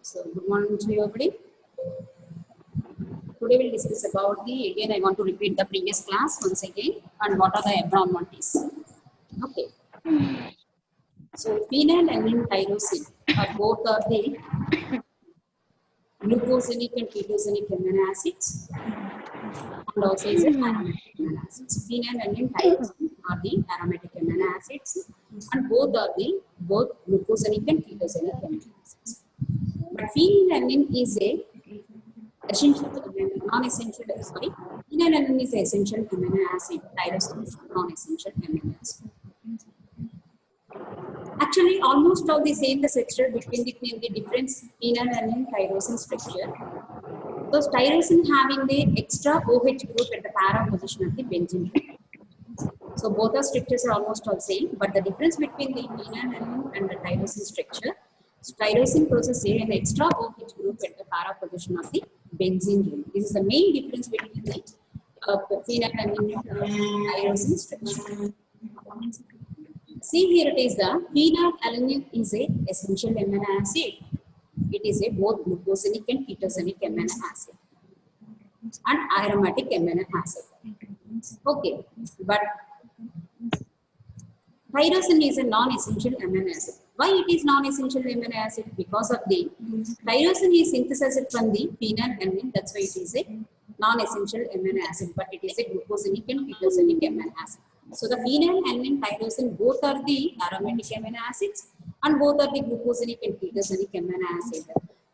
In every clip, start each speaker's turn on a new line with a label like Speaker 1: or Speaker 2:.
Speaker 1: So, good morning to you, everybody. Today we'll discuss about again I want to repeat the previous class once again and what are the abnormalities. Okay. So, phenylalanine tyrosine are both are the glucosinic and ketogenic amino acids and also is aromatic amino acids. Phenylalanine tyrosine are the aromatic amino acids and both are the glucosinic and ketogenic amino acids. But phenylalanine is a essential, non-essential, sorry, phenylalanine is an essential amino acid, tyrosine is non-essential amino acid. Actually, almost all the same the structure between the different phenylalanine tyrosine structure. Those tyrosine having the extra OH group at the para position of the benzene ring. So both the structures are almost all same, but the difference between the phenylalanine and the tyrosine structure, tyrosine possesses an extra OH group at the para position of the benzene ring. This is the main difference between the phenylalanine and tyrosine structure. See here it is the phenylalanine is a essential amino acid. It is a both glucosinic and ketogenic amino acid and aromatic amino acid. Okay, but tyrosine is a non-essential amino acid. Why it is non-essential amino acid? Because of the tyrosine is synthesized from the phenylalanine. That's why it is a non-essential amino acid, but it is a glucosinic and ketogenic amino acid. So the phenylalanine, tyrosine both are the aromatic amino acids and both are the glucosinic and ketogenic amino acid.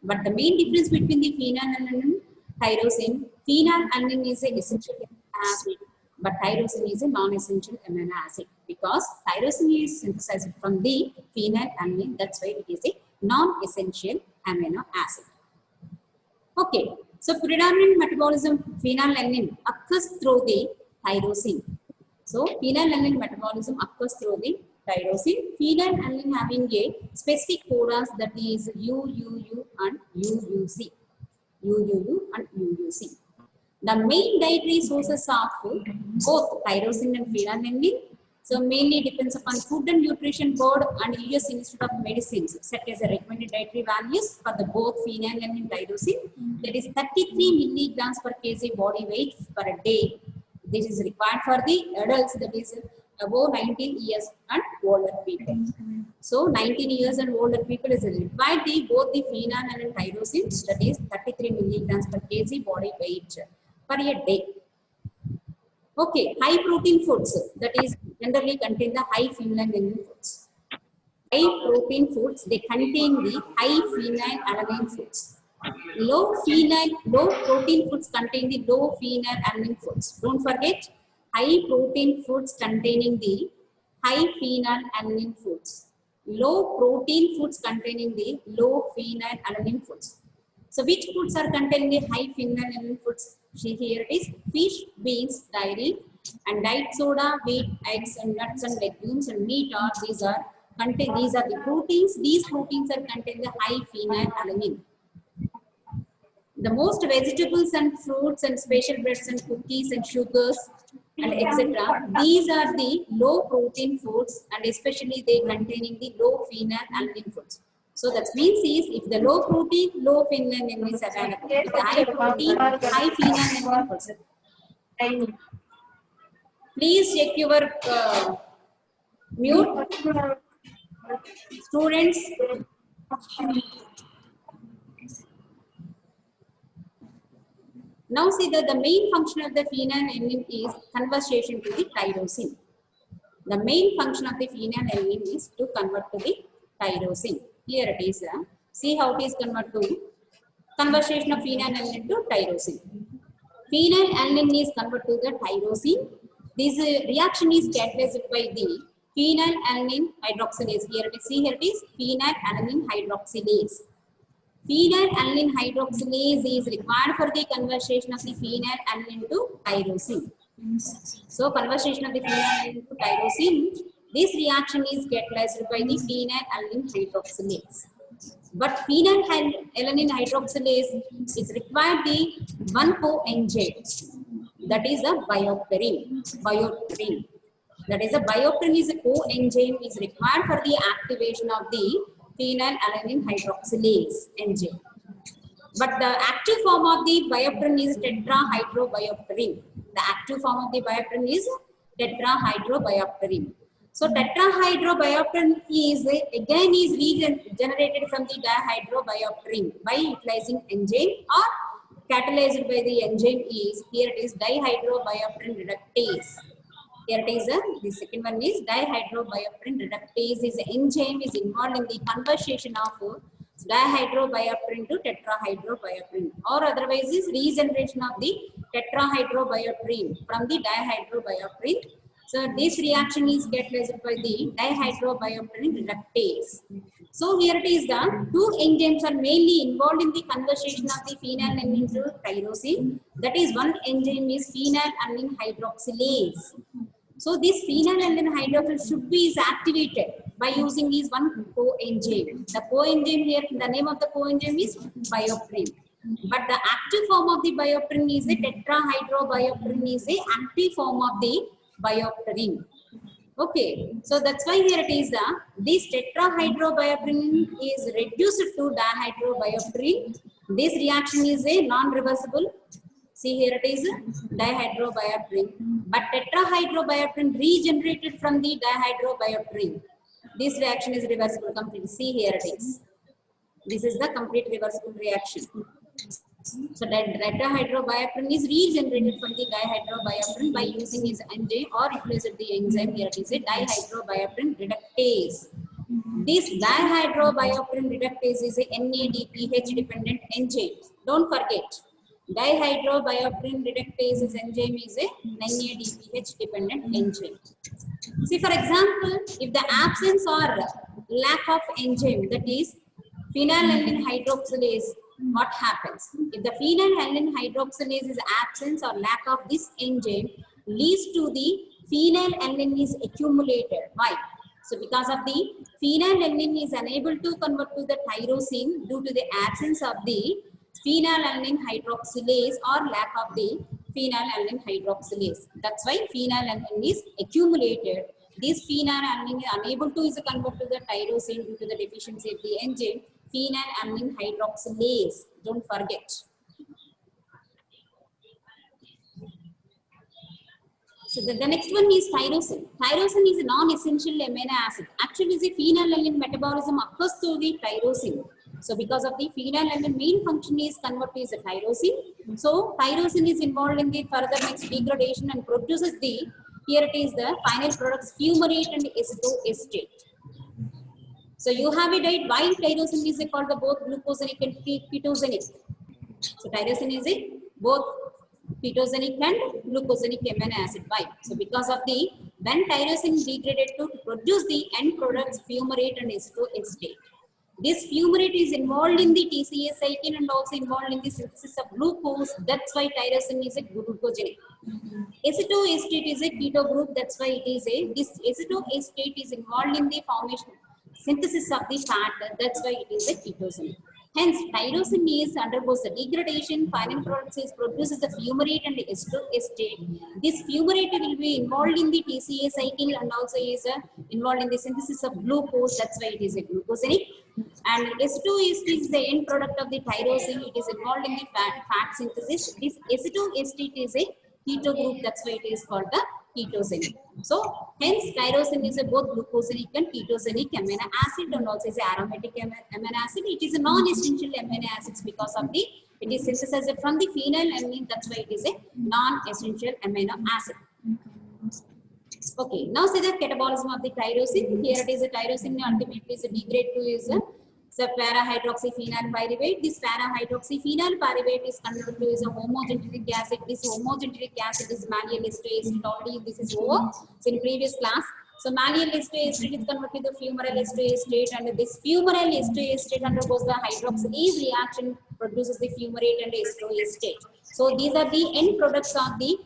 Speaker 1: But the main difference between the phenylalanine, tyrosine, phenylalanine is an essential amino acid, but tyrosine is a non-essential amino acid because tyrosine is synthesized from the phenylalanine. That's why it is a non-essential amino acid. Okay, so predominant metabolism phenylalanine occurs through the tyrosine. So phenylalanine metabolism occurs through the tyrosine. Phenylalanine having a specific codons that is UUU and UUC. UUU and UUC. The main dietary sources of both tyrosine and phenylalanine. So mainly depends upon Food and Nutrition Board and US Institute of Medicines set as a recommended dietary values for the both phenylalanine and tyrosine. That is 33 milligrams per kg body weight per day. This is required for the adults, that is above 19 years and older people. So 19 years and older people is required both the phenylalanine and tyrosine, that is 33 milligrams per kg body weight per a day. Okay, high protein foods, that is generally contain the high phenylalanine foods. High protein foods, they contain the high phenylalanine foods. Low protein foods contain the low phenylalanine foods. Don't forget, high protein foods containing the high phenylalanine foods. Low protein foods containing the low phenylalanine foods. So which foods are containing the high phenylalanine foods? See here it is fish, beans, dairy, and diet soda, wheat, eggs, and nuts and legumes and meat. These are the proteins. These proteins are containing the high phenylalanine. The most vegetables and fruits and special breads and cookies and sugars and etc. These are the low protein foods and especially they containing the low phenylalanine foods. So that means is if the low protein, low phenylalanine is available. With the high protein, high phenylalanine foods. Please check your mute. Students. Now see that the main function of the phenylalanine is conversion to the tyrosine. The main function of the phenylalanine is to convert to the tyrosine. Here it is. See how it is converted to conversion of phenylalanine to tyrosine. Phenylalanine is converted to the tyrosine. This reaction is catalyzed by the phenylalanine hydroxylase. Here it is. See here it is phenylalanine hydroxylase. Phenylalanine hydroxylase is required for the conversion of the phenylalanine to tyrosine. So conversion of the phenylalanine to tyrosine, this reaction is catalyzed by the phenylalanine hydroxylase. But phenylalanine hydroxylase is required the one coenzyme, that is a bioterin. That is, a biopterin is a coenzyme is required for the activation of the phenylalanine hydroxylase enzyme. But the active form of the biopterin is tetrahydrobiopterin. The active form of the biopterin is tetrahydrobiopterin. So tetrahydrobiopterin is again is regenerated from the dihydrobiopterin by utilizing enzyme or catalyzed by the enzyme is, here it is dihydrobiopterin reductase. Here it is, the second one is dihydrobiopterin reductase is enzyme is involved in the conversion of dihydrobiopterin to tetrahydrobiopterin, or otherwise is regeneration of the tetrahydrobiopterin from the dihydrobiopterin. So this reaction is catalyzed by the dihydrobiopterin reductase. So here it is, the two enzymes are mainly involved in the conversion of the phenylalanine to tyrosine. That is, one enzyme is phenylalanine hydroxylase. So this phenylalanine hydroxylase should be is activated by using this one coenzyme. The coenzyme here, the name of the coenzyme is biopterin. But the active form of the biopterin is a tetrahydrobiopterin is a active form of the biopterin. Okay, so that's why here it is, the this tetrahydrobiopterin is reduced to dihydrobiopterin. This reaction is a non-reversible. See, here it is dihydrobiopterin, but tetrahydrobiopterin regenerated from the dihydrobiopterin. This reaction is reversible completely. See, here it is. This is the complete reversible reaction. So that tetrahydrobiopterin is regenerated from the dihydrobiopterin by using its enzyme or utilizing the enzyme. Here it is a dihydrobiopterin reductase. This dihydrobiopterin reductase is a NADPH dependent enzyme. Don't forget. Dihydrobiopterin reductase enzyme is a NADPH dependent enzyme. See, for example, if the absence or lack of enzyme, that is phenylalanine hydroxylase, what happens? If the phenylalanine hydroxylase is absence or lack of this enzyme, leads to the phenylalanine is accumulated. Why? So because of the phenylalanine is unable to convert to the tyrosine due to the absence of the phenylalanine hydroxylase or lack of the phenylalanine hydroxylase. That's why phenylalanine is accumulated. This phenylalanine is unable to is convert to the tyrosine due to the deficiency of the enzyme phenylalanine hydroxylase. Don't forget. So the next one is tyrosine. Tyrosine is a non-essential amino acid. Actually, the phenylalanine metabolism occurs through the tyrosine. So because of the phenylalanine main function is converted as a tyrosine. So tyrosine is involved in the further next degradation and produces the, here it is the final products fumarate and acetoacetate. So you have it right, why tyrosine is called the both glucosinic and ketogenic. So tyrosine is a both ketogenic and glucosinic amino acid. Why? So because of the, when tyrosine degraded to produce the end products fumarate and acetoacetate. This fumarate is involved in the TCA cycle and also involved in the synthesis of glucose. That's why tyrosine is a glucogenic. Acetoacetate is a keto group. That's why it is a, this acetoacetate is involved in the formation, synthesis of the fat. That's why it is a ketogenic. Hence, tyrosine is undergoes the degradation. Final product is produces the fumarate and the acetoacetate. This fumarate will be involved in the TCA cycle and also is involved in the synthesis of glucose. That's why it is a glucosinic. And acetoacetate is the end product of the tyrosine. It is involved in the fat synthesis. This acetoacetate is a keto group. That's why it is called the ketogenic. So hence tyrosine is a both glucosinic and ketogenic amino acid and also is an aromatic amino acid. It is a non-essential amino acids because of the, it is synthesized from the phenylalanine. That's why it is a non-essential amino acid. Okay, now see the catabolism of the tyrosine. Here it is a tyrosine ultimately is a degrade to is a para-hydroxyphenyl pyruvate. This para-hydroxyphenyl pyruvate is converted to is a homogenetic acid. This homogenetic acid is mallyl acetoacetate. Already this is over in previous class. So mallyl acetoacetate is converted to fumarate acetoacetate, and this fumarate acetoacetate undergoes the hydroxylase reaction, produces the fumarate and acetoacetate. So these are the end products of the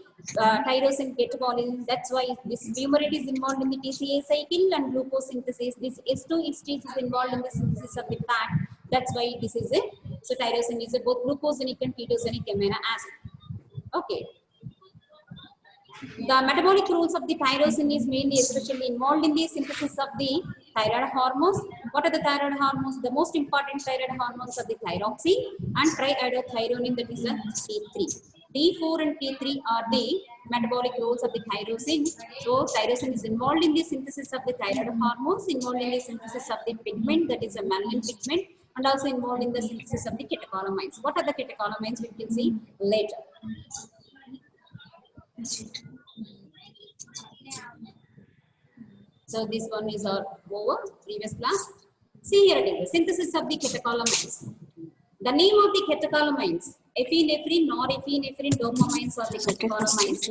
Speaker 1: tyrosine catabolism. That's why this fumarate is involved in the TCA cycle and glucose synthesis. This acetoacetate is involved in the synthesis of the fat. That's why this is a, so tyrosine is a both glucosinic and ketogenic amino acid. Okay. The metabolic roles of the tyrosine is mainly especially involved in the synthesis of the thyroid hormones. What are the thyroid hormones? The most important thyroid hormones are the thyroxine and triiodothyronine, that is a T3. T4 and T3 are the metabolic roles of the tyrosine. So tyrosine is involved in the synthesis of the thyroid hormones, involved in the synthesis of the pigment, that is a melanin pigment, and also involved in the synthesis of the catecholamines. What are the catecholamines? We can see later. So this one is our over previous class. See here it is, the synthesis of the catecholamines. The name of the catecholamines, epinephrine, norepinephrine, dopamines are the catecholamines.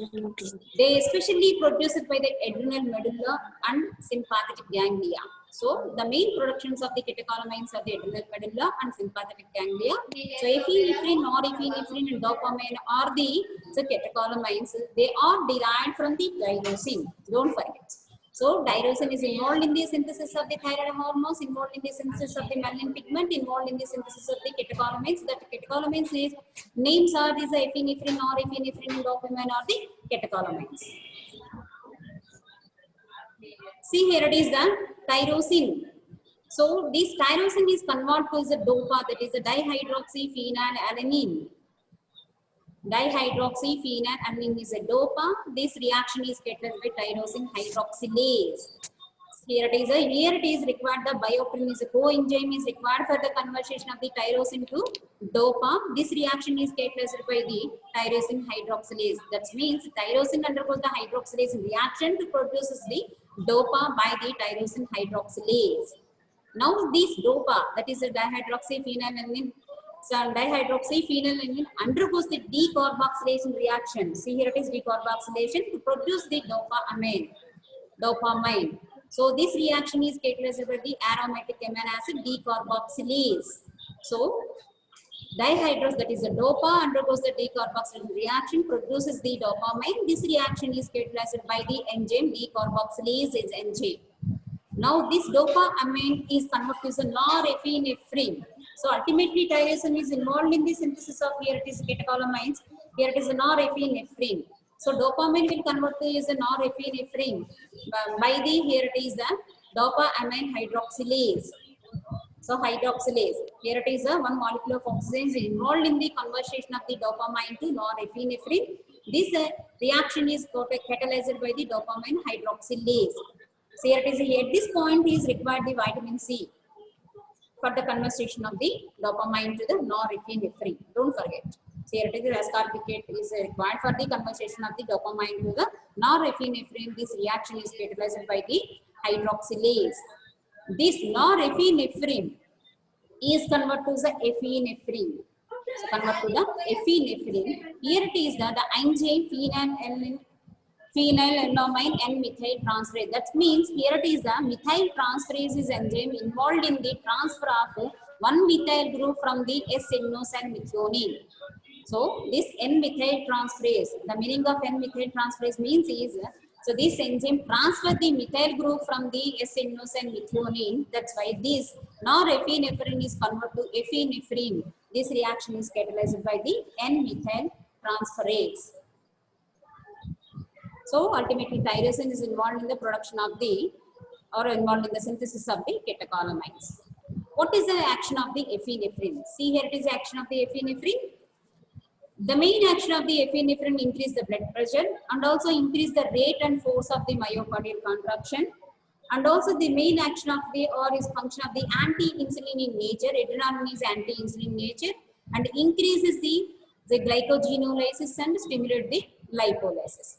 Speaker 1: They especially produced by the adrenal medulla and sympathetic ganglia. So the main productions of the catecholamines are the adrenal medulla and sympathetic ganglia. So epinephrine, norepinephrine and dopamine are the catecholamines. They are derived from the tyrosine. Don't forget. So tyrosine is involved in the synthesis of the thyroid hormones, involved in the synthesis of the melanin pigment, involved in the synthesis of the catecholamines. That catecholamines is, names are these epinephrine, norepinephrine, and dopamine are the catecholamines. See here it is the tyrosine. So this tyrosine is converted to the dopa, that is a dihydroxyphenylalanine. Dihydroxyphenylalanine is a dopa. This reaction is catalyzed by tyrosine hydroxylase. Here it is required, the biopterin is a coenzyme is required for the conversion of the tyrosine to dopa. This reaction is catalyzed by the tyrosine hydroxylase. That means tyrosine undergoes the hydroxylase reaction to produce the dopa by the tyrosine hydroxylase. Now this dopa, that is a dihydroxyphenylalanine, so dihydroxyphenylalanine undergoes the decarboxylation reaction. See here it is decarboxylation to produce the dopamine. So this reaction is catalyzed by the aromatic amino acid decarboxylase. So dihydrous, that is a dopa, undergoes the decarboxylation reaction, produces the dopamine. This reaction is catalyzed by the enzyme decarboxylase enzyme. Now this dopamine is converted to norepinephrine. So ultimately tyrosine is involved in the synthesis of, here it is catecholamines, here it is norepinephrine. So dopamine will convert to is a norepinephrine by the, here it is the dopamine hydroxylase. So hydroxylase, here it is one molecule of oxygen is involved in the conversion of the dopamine to norepinephrine. This reaction is catalyzed by the dopamine hydroxylase. So here it is, at this point is required the vitamin C for the conversion of the dopamine to the norepinephrine. Don't forget. So here it is, ascorbicate is required for the conversion of the dopamine to the norepinephrine. This reaction is catalyzed by the hydroxylase. This norepinephrine is converted to the epinephrine. So convert to the epinephrine. Here it is the enzyme phenylalanine N-methyl transferase. That means here it is the methyl transferase is enzyme involved in the transfer of one methyl group from the S-inosine methionine. So this N-methyl transferase, the meaning of N-methyl transferase means is, so this enzyme transfer the methyl group from the S-inosine methionine. That's why this norepinephrine is converted to epinephrine. This reaction is catalyzed by the N-methyl transferase. So ultimately tyrosine is involved in the production of the, or involved in the synthesis of the catecholamines. What is the action of the epinephrine? See here it is the action of the epinephrine. The main action of the epinephrine increase the blood pressure and also increase the rate and force of the myocardial contraction. And also the main action of the, or is function of the anti-insulin in nature. Adrenaline is anti-insulin nature and increases the glycogenolysis and stimulate the lipolysis.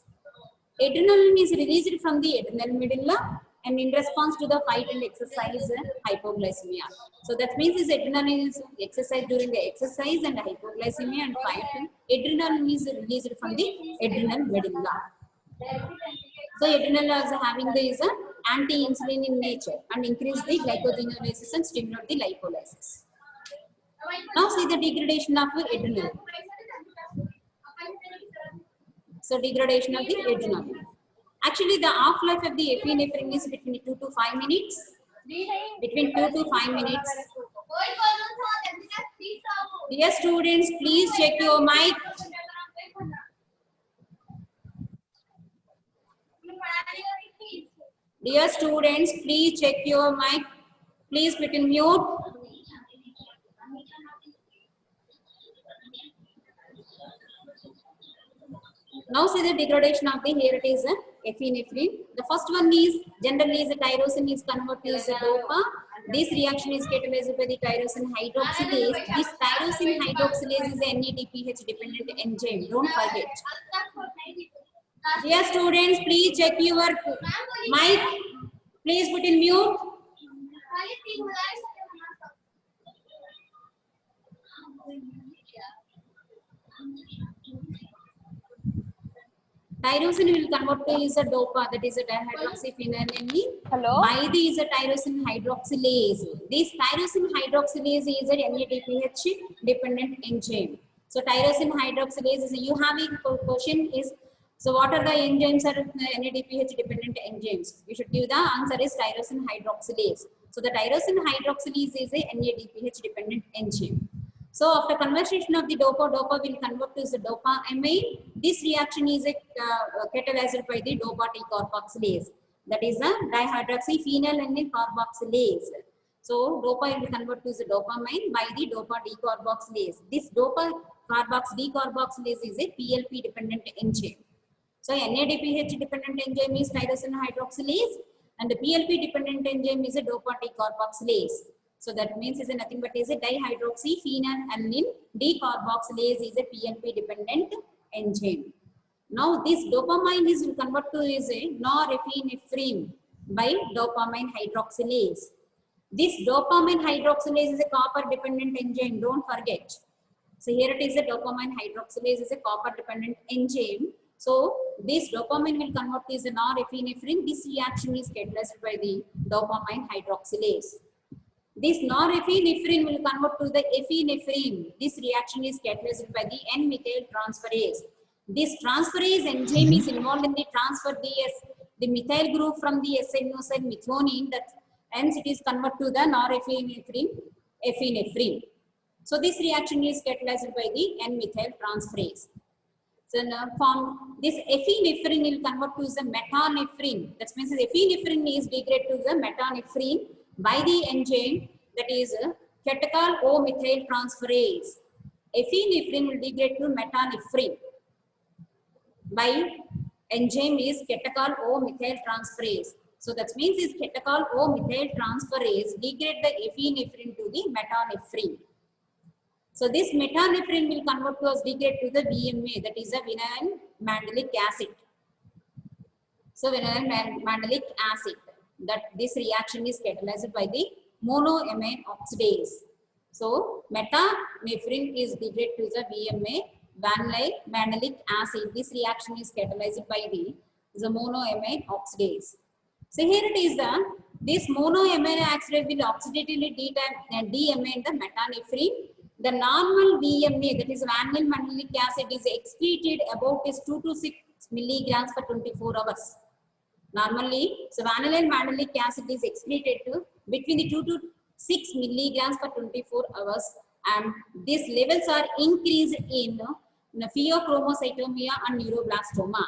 Speaker 1: Adrenaline is released from the adrenal medulla and in response to the fight and exercise hypoglycemia. So that means this adrenaline is exercised during the exercise and hypoglycemia and fight. Adrenaline is released from the adrenal medulla. So adrenaline is having the anti-insulin in nature and increase the glycogenolysis and stimulate the lipolysis. Now see the degradation of adrenaline. So degradation of the adrenaline. Actually, the half-life of the epinephrine is between 2 to 5 minutes. Between 2 to 5 minutes. Dear students, please check your mic. Dear students, please check your mic. Please put in mute. Now see the degradation of the, here it is epinephrine. The first one is generally is the tyrosine is converted as a dopa. This reaction is catalyzed by the tyrosine hydroxylase. This tyrosine hydroxylase is a NADPH dependent enzyme. Don't forget. Dear students, please check your mic. Please put in mute. Tyrosine will convert to is a dopa, that is a dihydroxyphenylalanine.
Speaker 2: Hello?
Speaker 1: By the is a tyrosine hydroxylase. This tyrosine hydroxylase is a NADPH dependent enzyme. So tyrosine hydroxylase is, you have a question is, so what are the enzymes are NADPH dependent enzymes? You should give the answer is tyrosine hydroxylase. So the tyrosine hydroxylase is a NADPH dependent enzyme. So after conversion of the dopa, dopa will convert to the dopamine. This reaction is catalyzed by the dopa T carboxylase. That is the dihydroxyphenylalanine carboxylase. So dopa will convert to the dopamine by the dopa D carboxylase. This dopa D carboxylase is a PLP dependent enzyme. So NADPH dependent enzyme is tyrosine hydroxylase, and the PLP dependent enzyme is a dopa T carboxylase. So that means is a nothing but is a dihydroxyphenylalanine decarboxylase is a PLP dependent enzyme. Now this dopamine is will convert to is a norepinephrine by dopamine hydroxylase. This dopamine hydroxylase is a copper dependent enzyme. Don't forget. So here it is a dopamine hydroxylase is a copper dependent enzyme. So this dopamine will convert to is a norepinephrine. This reaction is catalyzed by the dopamine hydroxylase. This norepinephrine will convert to the epinephrine. This reaction is catalyzed by the N-methyl transferase. This transferase enzyme is involved in the transfer the methyl group from the SNO side methionine, that hence it is converted to the epinephrine. So this reaction is catalyzed by the N-methyl transferase. So now from this epinephrine will convert to the metanephrine. That means the epinephrine is degraded to the metanephrine by the enzyme, that is catechol O-methyl transferase. Epinephrine will degrade to metanephrine by enzyme is catechol O-methyl transferase. So that means is catechol O-methyl transferase degrade the epinephrine to the metanephrine. So this metanephrine will convert to as degrade to the VMA, that is a vinyl mandelic acid. So vinyl mandelic acid, that this reaction is catalyzed by the monoamine oxidase. So metanephrine is degraded to the VMA, vinyl mandelic acid. This reaction is catalyzed by the monoamine oxidase. So here it is this monoamine oxidase will oxidatively deamine the metanephrine. The normal VMA, that is vanillin mandelic acid, is excreted about is 2 to 6 milligrams for 24 hours. Normally, so vanillin mandelic acid is excreted to between the 2 to 6 milligrams for 24 hours, and these levels are increased in pheochromocytomia and neuroblastoma.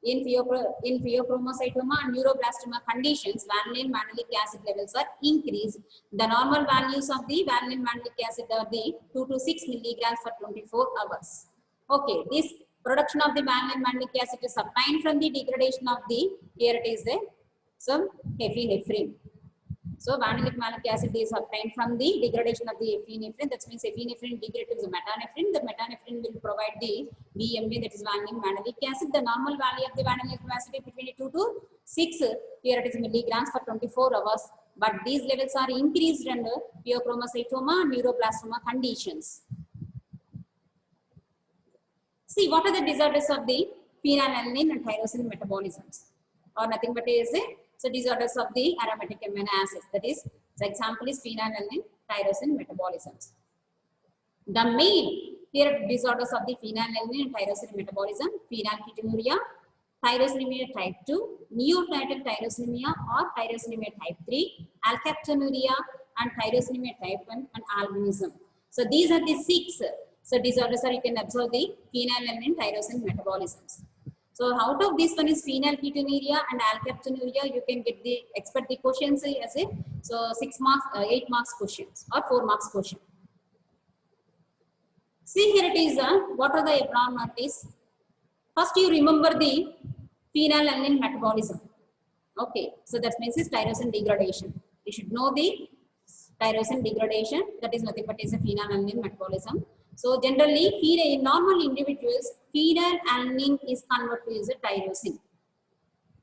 Speaker 1: In pheochromocytoma and neuroblastoma conditions, vanillin mandelic acid levels are increased. The normal values of the vanillin mandelic acid are the 2 to 6 milligrams for 24 hours. Okay, this production of the vanillin mandelic acid is obtained from the degradation of the, here it is some epinephrine. So vanillic malic acid is obtained from the degradation of the epinephrine. That means epinephrine degraded to the metanephrine. The metanephrine will provide the VMA, that is vanillin malic acid. The normal value of the vanillic acid is between 2 to 6 here it is milligrams for 24 hours. But these levels are increased under pheochromocytoma and neuroblastoma conditions. See, what are the disorders of the phenylalanine and tyrosine metabolisms? Or nothing but is so disorders of the aromatic amino acids. That is, the example is phenylalanine, tyrosine metabolisms. The main here disorders of the phenylalanine and tyrosine metabolism: phenylketonuria, tyrosinemia type 2, neonatal tyrosinemia or tyrosinemia type 3, alkaptonuria, and tyrosinemia type 1, and albinism. So these are the 6 disorders are you can observe the phenylalanine tyrosine metabolisms. So out of this one is phenylketonuria and alkaptonuria. You can get the expect the questions as a so 6 marks, 8 marks questions or 4 marks question. See here it is. What are the abnormalities? First you remember the phenylalanine metabolism. Okay, so that means is tyrosine degradation. You should know the tyrosine degradation. That is nothing but is a phenylalanine metabolism. So generally, in normal individuals, phenylalanine is converted to a tyrosine.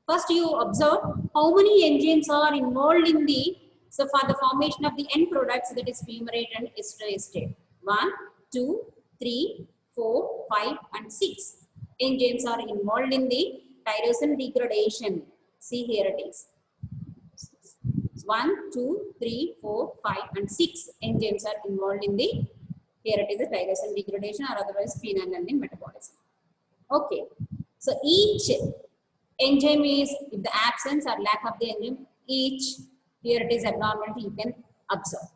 Speaker 1: First, you observe how many enzymes are involved in the so for the formation of the end products, that is fumarate and ester. 1, 2, 3, 4, 5, and 6 enzymes are involved in the tyrosine degradation. See here it is. 1, 2, 3, 4, 5, and 6 enzymes are involved in the, here it is the tyrosine degradation or otherwise phenylalanine metabolism. Okay, so each enzyme is, if the absence or lack of the enzyme, each, here it is abnormality you can observe.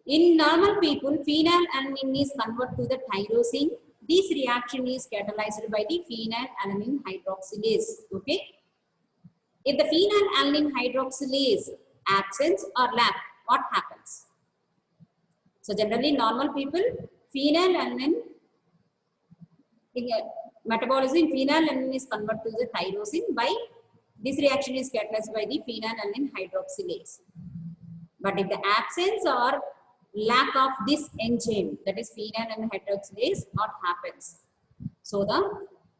Speaker 1: In normal people, phenylalanine is converted to the tyrosine. This reaction is catalyzed by the phenylalanine hydroxylase. Okay. If the phenylalanine hydroxylase absence or lack, what happens? So generally normal people, phenylalanine metabolism, phenylalanine is converted to the tyrosine by, this reaction is catalyzed by the phenylalanine hydroxylase. But if the absence or lack of this enzyme, that is phenylalanine hydroxylase, what happens? So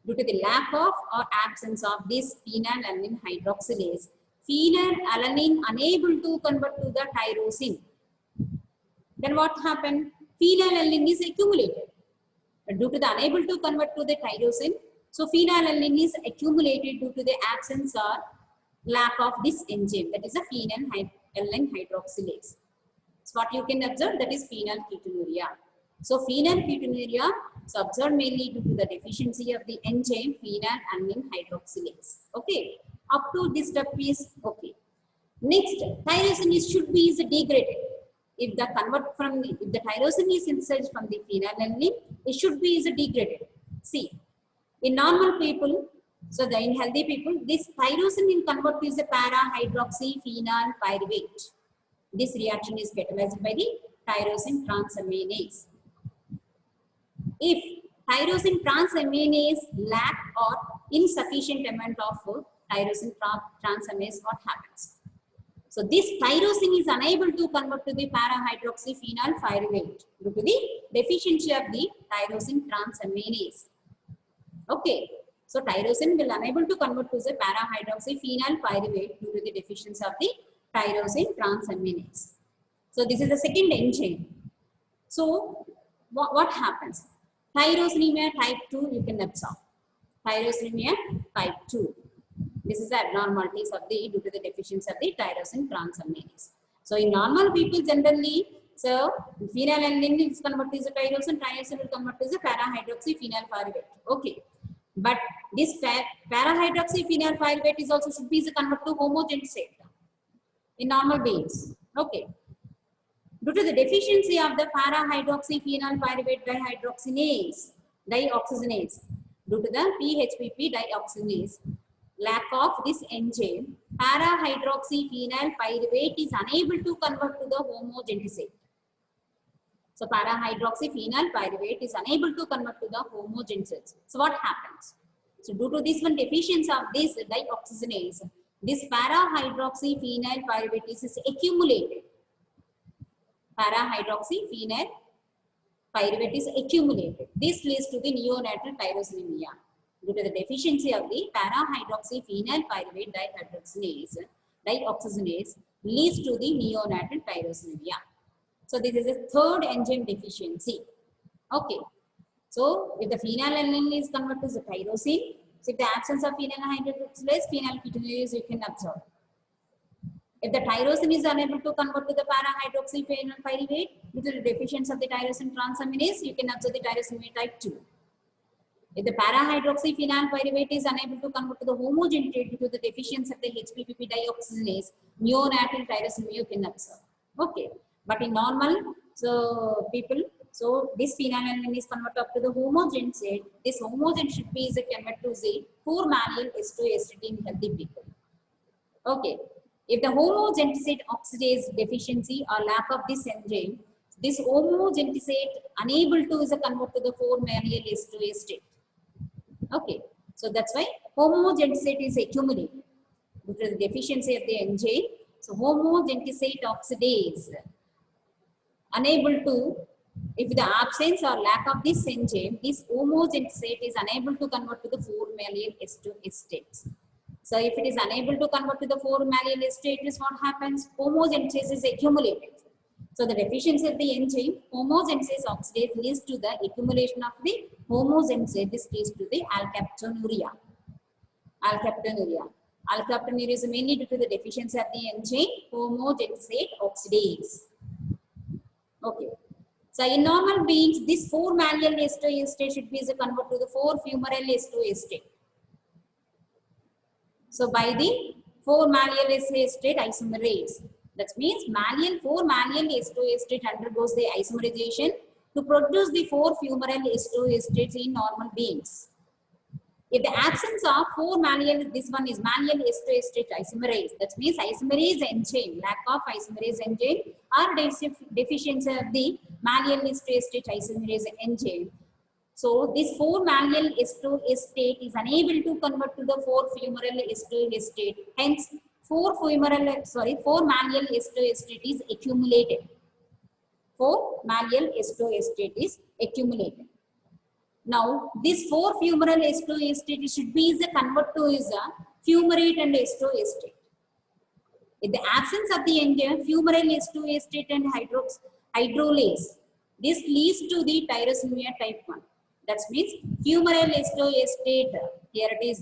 Speaker 1: due to the lack of or absence of this phenylalanine hydroxylase, phenylalanine unable to convert to the tyrosine. Then what happened? Phenylalanine is accumulated. Due to the unable to convert to the tyrosine, so phenylalanine is accumulated due to the absence or lack of this enzyme, that is a phenylalanine hydroxylase. So what you can observe, that is phenylketonuria. So phenylketonuria is observed mainly due to the deficiency of the enzyme phenylalanine hydroxylase. Okay, up to this step is okay. Next, tyrosine should be degraded. If the if the tyrosine is synthesized from the phenylalanine, it should be degraded. See, in normal people, so in healthy people, this tyrosine will convert to a para-hydroxyphenyl pyruvate. This reaction is catalyzed by the tyrosine transaminase. If tyrosine transaminase lack or insufficient amount of tyrosine transaminase, what happens? So this tyrosine is unable to convert to the para-hydroxyphenyl pyruvate due to the deficiency of the tyrosine transaminase. Okay, so tyrosine will unable to convert to the para-hydroxyphenyl pyruvate due to the deficiency of the tyrosine transaminase. So this is the second enzyme. So what happens? Tyrosinemia type 2 you can observe. Tyrosinemia type 2. This is the abnormalities of the due to the deficiency of the tyrosine transaminase. So in normal people generally, so phenylalanine is converted to tyrosine, tyrosine will convert to the para-hydroxyphenyl pyruvate. Okay, but this para-hydroxyphenyl pyruvate is also should be converted to homogeneous state in normal beings. Okay, due to the deficiency of the para-hydroxyphenyl pyruvate dihydroxygenase, due to the PHPP dioxygenase, lack of this enzyme, para-hydroxyphenyl pyruvate is unable to convert to the homogeneous state. So para-hydroxyphenyl pyruvate is unable to convert to the homogeneous state. So what happens? So due to this one deficiency of this dioxygenase, this para-hydroxyphenyl pyruvate is accumulated. Para-hydroxyphenyl pyruvate is accumulated. This leads to the neonatal tyrosinemia. Due to the deficiency of the para-hydroxyphenyl pyruvate dioxygenase leads to the neonatal tyrosinemia. So this is a third enzyme deficiency. Okay. So if the phenylalanine is converted to the tyrosine, so if the absence of phenylalanine hydroxylase, phenylketonuria you can observe. If the tyrosine is unable to convert to the para-hydroxyphenyl pyruvate due to the deficiency of the tyrosine transaminase, you can observe the tyrosinemia type 2. If the para-hydroxyphenyl pyruvate is unable to convert to the homogeneous state due to the deficiency of the HPPP dioxygenase, neonatal tyrosinemia you can observe. Okay, but in normal so people, So this phenylalanine is converted up to the homogen state. This homogen should be converted to the 4-malonyl ester in healthy people. Okay. If the homogeneticate oxidase deficiency or lack of this enzyme, this homogeneticate unable to is a convert to the 4-malonyl ester state. Okay. So that's why homogeneticate is accumulated due to the deficiency of the enzyme. So homogeneticate oxidase unable to, if the absence or lack of this enzyme, this homogeneticate is unable to convert to the 4-malonyl ester states. So if it is unable to convert to the 4-malonyl ester, what happens? Homogenesis is accumulated. So the deficiency of the enzyme, homogenesis oxidase, leads to the accumulation of the homogenesis. This leads to the alkaptonuria. Alkaptonuria. Alkaptonuria is mainly due to the deficiency of the enzyme homogenesis oxidase. Okay. So in normal beings, this 4-malonyl ester state should be converted to the 4-fumarate ester state. So by the 4-malonyl ester state isomerase, that means 4-malonyl ester state undergoes the isomerization to produce the 4-fumarate ester states in normal beings. If the absence of 4-malonyl, this one is malonyl ester state isomerase, that means isomerase enzyme, lack of isomerase enzyme or deficiency of the malonyl ester state isomerase enzyme. So this 4-malonyl ester state is unable to convert to the 4-fumarate ester state. Hence, 4-malonyl ester state is accumulated. 4-malonyl ester state is accumulated. Now, this 4-fumarate ester state should be converted to is a fumarate and ester state. In the absence of the enzyme, fumarate ester state and hydrolase, this leads to the tyrosinemia type 1. That means fumarate ester state, here it is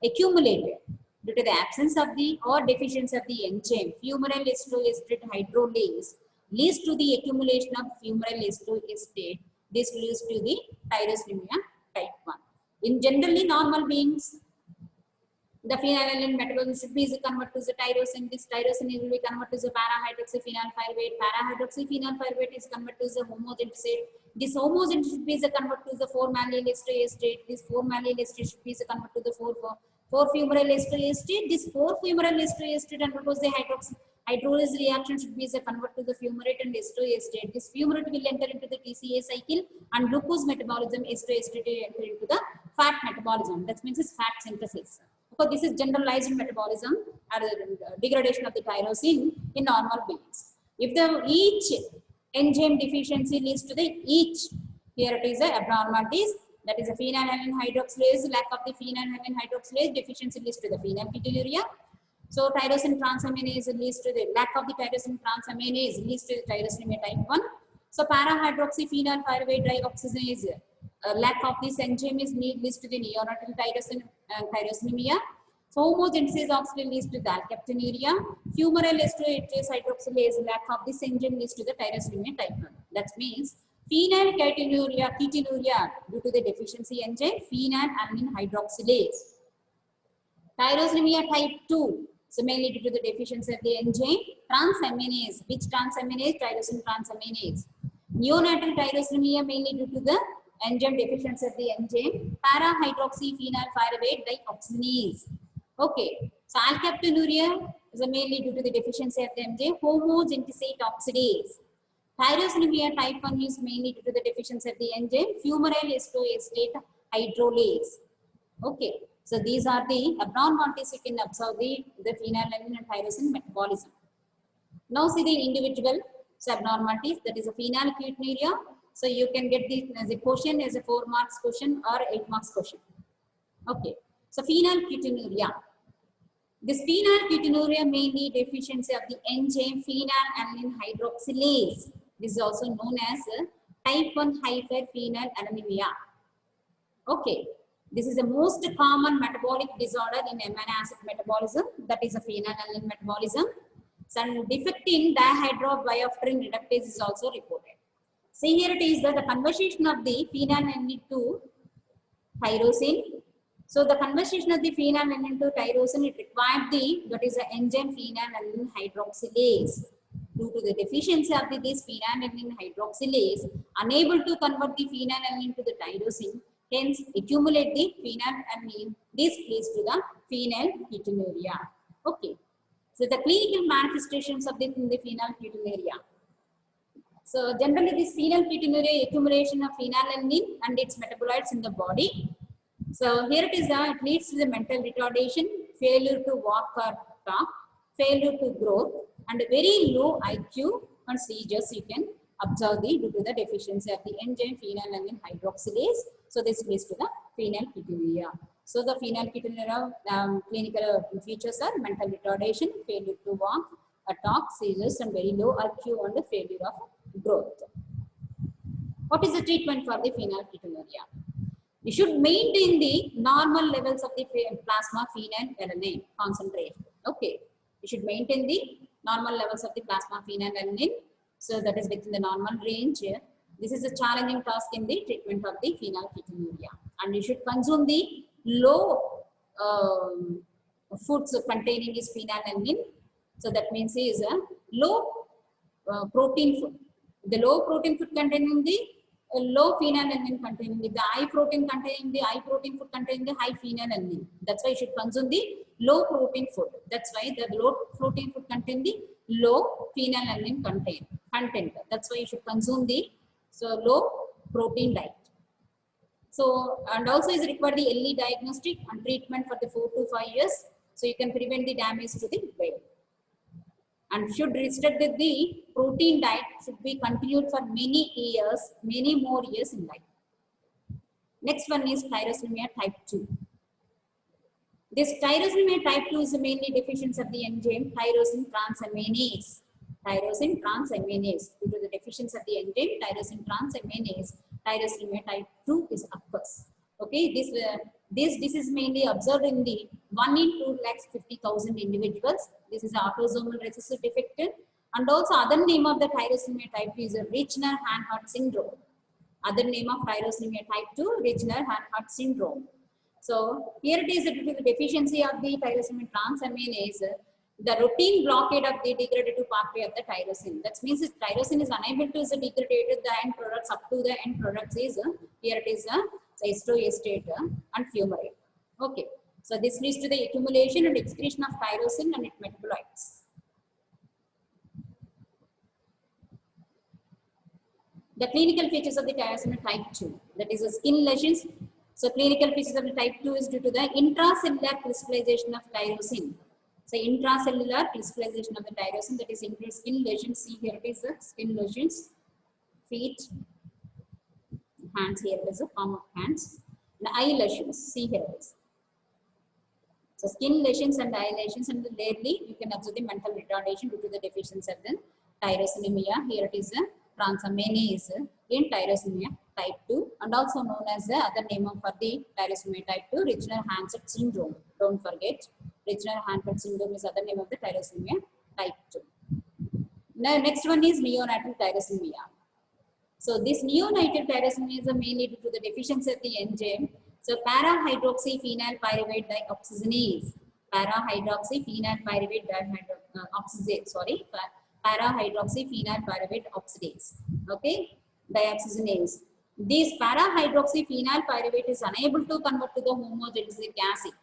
Speaker 1: accumulated due to the absence of the or deficiency of the enzyme. Fumarate ester state hydrolase leads to the accumulation of fumarate ester state. This leads to the tyrosinemia type 1. In generally normal beings, the phenylalanine metabolism should be converted to the tyrosine. This tyrosine will be converted to the para-hydroxyphenylpyruvate. Para-hydroxyphenylpyruvate is converted to the homogeneticate. This homogeneticate should be converted to the 4-malonyl ester state. This 4-malonyl ester should be converted to the 4-fumarate ester state. This 4-fumarate ester state undergoes the hydrolase reaction should be converted to the fumarate and ester state. This fumarate will enter into the TCA cycle and glucose metabolism, ester state will enter into the fat metabolism. That means it's fat synthesis. So this is generalized metabolism or degradation of the tyrosine in normal beings. If the each enzyme deficiency leads to the here it is a abnormalities, that is a phenylalanine hydroxylase, lack of the phenylalanine hydroxylase deficiency leads to the phenylketonuria. So tyrosine transaminase leads to the lack of the tyrosine transaminase leads to the tyrosinemia type 1. So para-hydroxyphenylpyruvate dioxygenase, lack of this enzyme is leads to the neonatal tyrosinemia. So homogenesis oxidase leads to the alkaptonuria. Fumarate ester hydroxylase, lack of this enzyme leads to the tyrosinemia type 1. That means phenylketonuria due to the deficiency enzyme phenylalanine hydroxylase. Tyrosinemia type 2, so mainly due to the deficiency of the enzyme transaminase. Which transaminase? Tyrosine transaminase. Neonatal tyrosinemia mainly due to the enzyme deficiency of the enzyme para-hydroxyphenylpyruvate dioxygenase. Okay, so alkaptonuria is mainly due to the deficiency of the enzyme homogeneticate oxidase. Tyrosinemia type 1 is mainly due to the deficiency of the enzyme fumarate ester state hydrolase. Okay, so these are the abnormalities you can observe the phenylalanine and tyrosine metabolism. Now see the individual abnormalities, that is a phenylketonuria. So you can get this as a question, as a 4 marks question or 8 marks question. Okay, so phenylketonuria. This phenylketonuria mainly deficiency of the enzyme phenylalanine hydroxylase. This is also known as type 1 hyperphenylalaninemia. Okay, this is the most common metabolic disorder in amino acid metabolism, that is a phenylalanine metabolism. Some defect in dihydrobiopterin reductase is also reported. See here it is that the conversion of the phenylalanine to tyrosine. So the conversion of the phenylalanine to tyrosine, it required that is the enzyme phenylalanine hydroxylase. Due to the deficiency of this phenylalanine hydroxylase, unable to convert the phenylalanine to the tyrosine, hence accumulate the phenylalanine. This leads to the phenylketonuria. Okay. So the clinical manifestations of the phenylketonuria. So generally this phenylketonuria accumulation of phenylalanine and its metabolites in the body. So here it is, it leads to the mental retardation, failure to walk or talk, failure to grow, and very low IQ and seizures you can observe due to the deficiency of the enzyme phenylalanine hydroxylase. So this leads to the phenylketonuria. So the phenylketonuria clinical features are mental retardation, failure to walk, talk, seizures, and very low IQ and failure of growth. What is the treatment for the phenylketonuria? We should maintain the normal levels of the plasma phenylalanine concentration. Okay, we should maintain the normal levels of the plasma phenylalanine. So that is within the normal range. This is a challenging task in the treatment of the phenylketonuria. And you should consume the low foods containing this phenylalanine. So that means is a low protein food. The low protein food containing the low phenylalanine containing the high protein containing the high protein food containing the high phenylalanine. That's why you should consume the low protein food. That's why the low protein food contain the low phenylalanine content. That's why you should consume the low protein diet. So and also is required the early diagnostic and treatment for the 4 to 5 years. So you can prevent the damage to the brain. And should restrict the protein diet should be continued for many years, many more years in life. Next one is tyrosinemia type 2. This tyrosinemia type 2 is mainly deficiency of the enzyme tyrosine transaminase. Tyrosine transaminase. Due to the deficiency of the enzyme tyrosine transaminase, tyrosinemia type 2 is occurs. Okay, this is mainly observed in the 1 in 250,000 individuals. This is autosomal recessive defect, and also other name of the tyrosinemia type 2 is a Riechner-Hanhart syndrome. Other name of tyrosinemia type 2, Riechner-Hanhart syndrome. So here it is due to the deficiency of the tyrosine transaminase, the routine blockade of the degradative pathway of the tyrosine. That means if tyrosine is unable to degrade the end products up to the end products is here it is acetoacetate and fumarate. Okay, so this leads to the accumulation and excretion of tyrosine and its metabolites. The clinical features of the tyrosine type 2, that is the skin lesions. So clinical features of the type 2 is due to the intracellular crystallization of tyrosine. So intracellular crystallization of the tyrosine, that is into skin lesions. See here it is the skin lesions, feet, hands, here it is the palm of hands. The eye lesions, see here it is. So skin lesions and eye lesions, and rarely you can observe the mental retardation due to the deficiency of the tyrosinemia. Here it is a transaminase in tyrosinemia type 2, and also known as the other name for the tyrosinemia type 2, Riechner-Hanhart syndrome. Don't forget, Riechner-Hanhart syndrome is other name of the tyrosinemia type 2. Now next one is neonatal tyrosinemia. So this neonatal tyrosinemia is mainly due to the deficiency of the enzyme. So para-hydroxyphenylpyruvate dioxygenase. Para-hydroxyphenylpyruvate para-hydroxyphenylpyruvate oxidase. Okay, dioxygenase. This para-hydroxyphenylpyruvate is unable to convert to the homogenesic acid.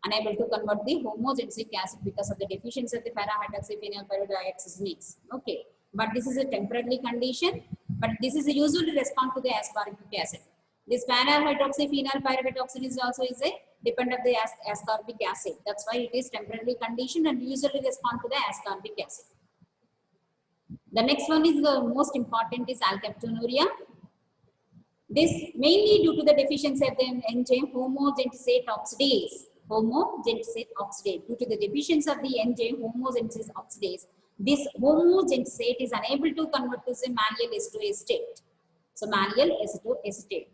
Speaker 1: Unable to convert the homogenesic acid because of the deficiency of the para-hydroxyphenylpyruvate dioxygenase. Okay, but this is a temporary condition. But this is usually respond to the ascorbic acid. This para-hydroxyphenylpyruvate oxidase also is a dependent of the ascorbic acid. That's why it is temporarily conditioned and usually respond to the ascorbic acid. The next one is the most important is alkaptonuria. This mainly due to the deficiency of the enzyme homogenesate oxidase. Homogenesate oxidase. Due to the deficiency of the enzyme homogenesate oxidase, this homogenesate is unable to convert to the mallyl acetoacetate. So mallyl acetoacetate.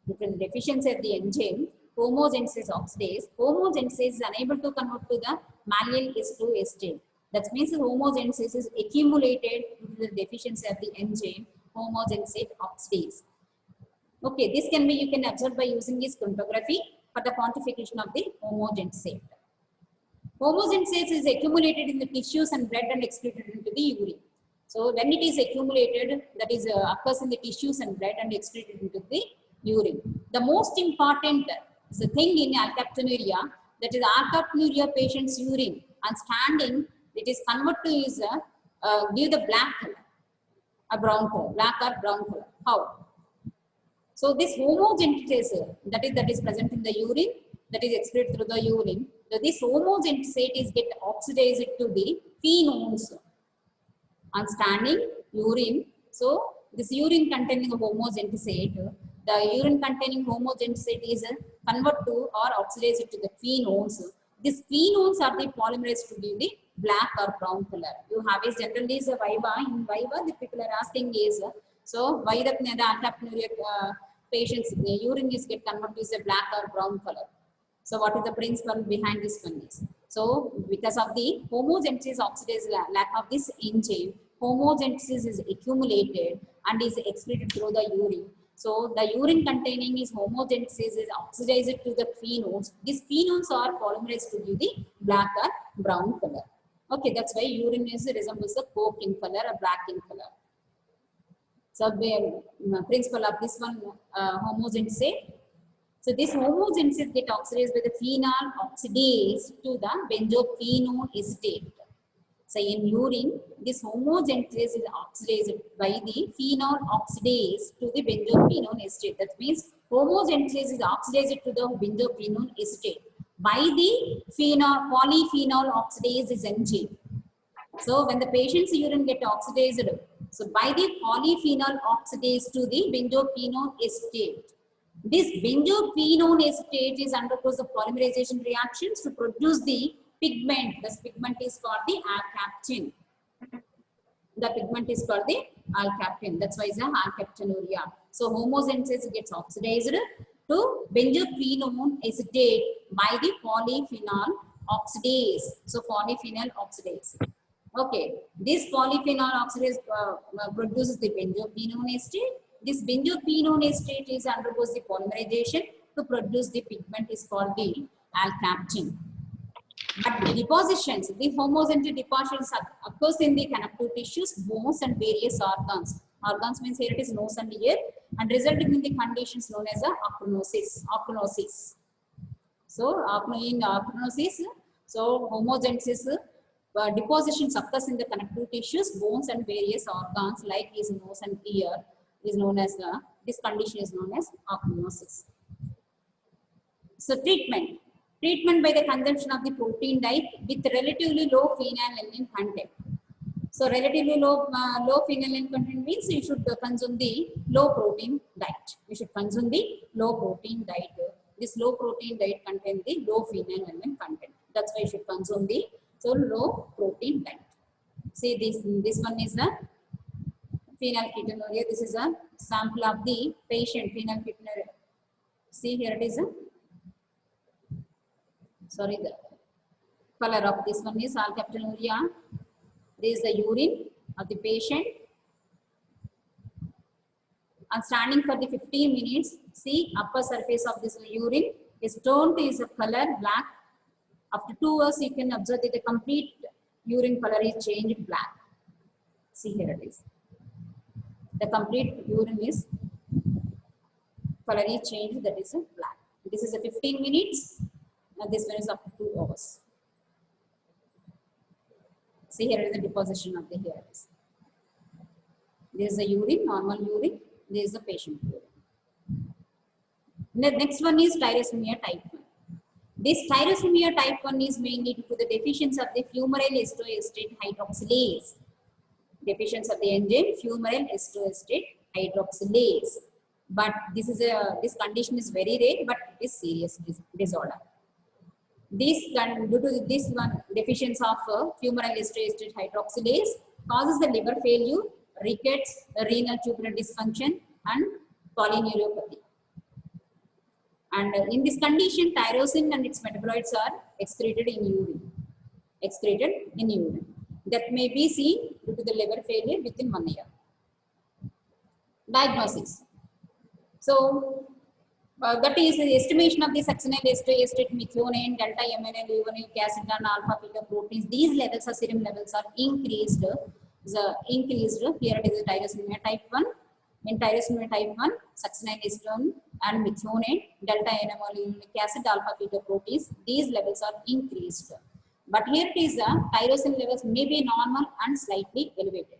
Speaker 1: Due to the deficiency of the enzyme homogenesate oxidase, homogenesate is unable to convert to the mallyl acetoacetate. That means the homogenesate is accumulated due to the deficiency of the enzyme homogenesate oxidase. Okay, this can be you can observe by using this chromatography for the quantification of the homogenesate. Homogenesate is accumulated in the tissues and blood and excreted into the urine. So when it is accumulated, that is occurs in the tissues and blood and excreted into the urine. The most important is the thing in alkaptonuria, that is alkaptonuria patient's urine and standing, it is converted to is give the black color, a brown color, black or brown color. How? So this homogentisate that is present in the urine, that is excreted through the urine. So this homogentisate is get oxidized to the phenols on standing urine. So this urine containing homogentisate, the urine containing homogentisate is converted to or oxidized to the phenols. These phenols are the polymerized to give the black or brown color. You have is generally is a viva. In viva, the people are asking is so why the alkaptonuria patients urine is get converted to a black or brown color. So what is the principle behind this one is? So because of the homogenesis oxidase lack of this enzyme, homogenesis is accumulated and is excreted through the urine. So the urine containing is homogenesis is oxidized to the phenols. These phenols are polymerized to give the black or brown color. Okay, that's why urine is resembles a coke in color, a black in color. So the principle of this one homogenesis. So this homogenesis get oxidized by the phenol oxidase to the benzophenone acetate. So in urine, this homogenesis is oxidized by the phenol oxidase to the benzophenone acetate. That means homogenesis is oxidized to the benzophenone acetate by the phenol polyphenol oxidase is enzyme. So when the patient's urine get oxidized, so by the polyphenol oxidase to the benzophenone acetate. This benzophenone acetate is undergoes the polymerization reactions to produce the pigment. This pigment is called the alkaptin. The pigment is called the alkaptin. That's why it's a alkaptonuria. So homogenesis gets oxidized to benzophenone acetate by the polyphenol oxidase. So polyphenol oxidase. Okay, this polyphenol oxidase produces the benzophenone acetate. This benzophenone acetate is undergoes the polymerization to produce the pigment is called the alkaptin. But the depositions, the homogeneous depositions occurs in the connective tissues, bones and various organs. Organs means here it is nose and ear and resulting in the conditions known as acronosis. So in acronosis, so homogenesis depositions occurs in the connective tissues, bones and various organs like his nose and ear is known as this condition is known as acronosis. So treatment by the consumption of the protein diet with relatively low phenylalanine content. So relatively low phenylalanine content means you should consume the low protein diet. You should consume the low protein diet. This low protein diet contains the low phenylalanine content. That's why you should consume the low protein diet. See this one is the phenylketonuria. This is a sample of the patient phenylketonuria. See here it is the color of this one is alkaptonuria. This is the urine of the patient. And standing for the 15 minutes, see upper surface of this urine is turned to is a color black. After 2 hours, you can observe that the complete urine color is changed black. See here it is. The complete urine is color is changed, that is black. This is a 15 minutes and this one is up to 2 hours. See here is the deposition of the hairs. This is the urine, normal urine. This is the patient urine. The next one is tyrosemia type 1. This tyrosemia type 1 is mainly due to the deficiency of the fumarate estostate hydroxylase. Deficiency of the enzyme fumarate estostate hydroxylase. But this condition is very rare, but it is serious disorder. Due to this one deficiency of fumarate estostate hydroxylase causes the liver failure, rickets, renal tubular dysfunction, and polyneuropathy. And in this condition, tyrosine and its metabolites are excreted in urine. That may be seen due to the liver failure within 1 year. Diagnosis. So, that is the estimation of the succinyl estostate methionine, delta MNL, leuvanolic acid, and alpha beta proteins. These levels of serum levels are increased. the increased. Here it is tyrosinemia type 1. In tyrosinemia type 1, succinylacetone and methionine, delta N-aminobutyric acid, alpha fetoprotease, these levels are increased. But here it is tyrosine levels may be normal and slightly elevated.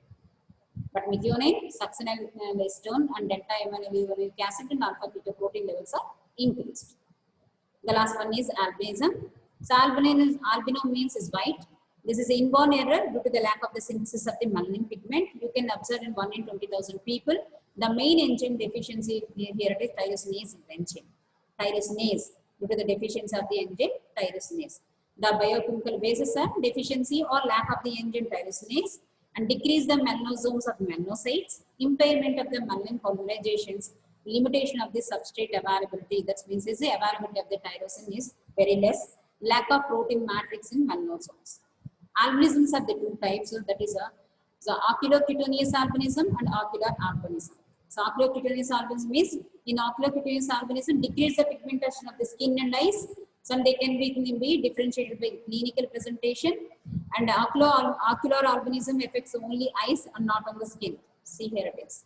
Speaker 1: But methionine, succinylacetone and delta N-aminobutyric acid and alpha fetoprotein levels are increased. The last one is albinism. So albino means is white. This is an inborn error due to the lack of the synthesis of the melanin pigment. You can observe in 1 in 20,000 people. The main enzyme deficiency here is tyrosinase enzyme. Tyrosinase, due to the deficiency of the enzyme tyrosinase. The biochemical basis are deficiency or lack of the enzyme tyrosinase and decrease the melanosomes of melanocytes, impairment of the melanin polymerizations, limitation of the substrate availability. That means is the availability of the tyrosine is very less, lack of protein matrix in melanosomes. Albinisms are the two types, so that is the oculocutaneous albinism and ocular albinism. So oculocutaneous albinism is, in oculocutaneous albinism, decrease the pigmentation of the skin and eyes. Some they can be differentiated by clinical presentation, and ocular albinism affects only eyes and not on the skin. See here it is.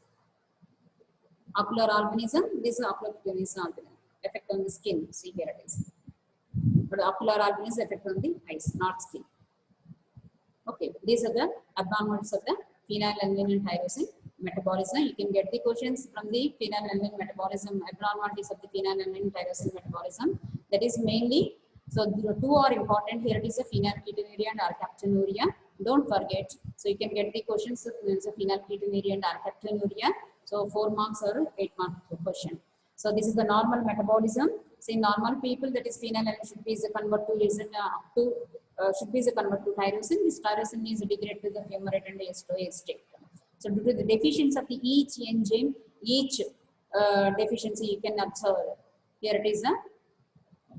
Speaker 1: Ocular albinism, this is oculocutaneous albinism, effect on the skin. See here it is. But ocular albinism effect on the eyes, not skin. Okay, these are the abnormalities of the phenylalanine and tyrosine metabolism. You can get the questions from the phenylalanine metabolism, abnormalities of the phenylalanine and tyrosine metabolism. That is mainly, so the two are important. Here it is a phenylketonuria and alkaptonuria. Don't forget. So you can get the questions of the phenylketonuria and alkaptonuria. So 4 marks or 8 marks per question. So this is the normal metabolism. See, normal people, that is phenylalanine should be convert to should be convert to tyrosine. This tyrosine is degraded to the fumarate and estate. So due to the deficiency of the each enzyme, each deficiency you can observe. Here it is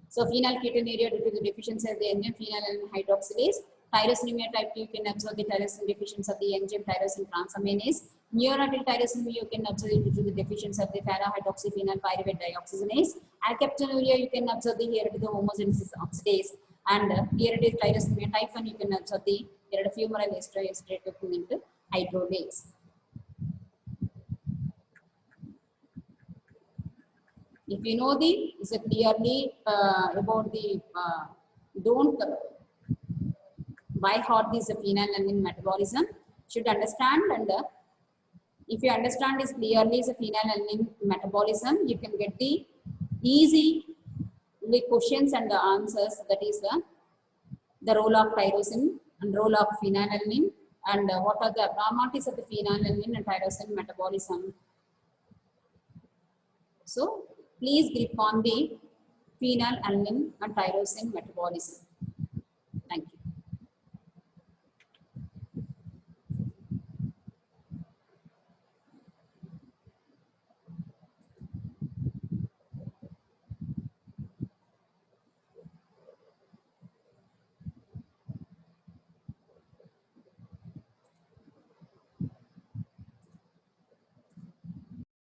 Speaker 1: so phenylketonuria due to the deficiency of the enzyme phenylalanine hydroxylase. Tyrosinemia type 2, you can observe the tyrosine deficiency of the enzyme tyrosine transaminase. Neonatal tyrosinemia, you can observe due to the deficiency of the para-hydroxyphenyl pyruvate dioxygenase. Alkaptonuria, you can observe the here it is the homogenesis oxidase. And here it is tyrosinemia type 1, you can observe the here it is fumarate estate into hydrolase. If you know the is clearly about the don't by heart this phenylalanine metabolism, should understand, and if you understand this clearly is a phenylalanine metabolism, you can get the easy the questions and the answers. That is the role of tyrosine and role of phenylalanine, and what are the abnormalities of the phenylalanine and tyrosine metabolism. So please grip on the phenylalanine and tyrosine metabolism.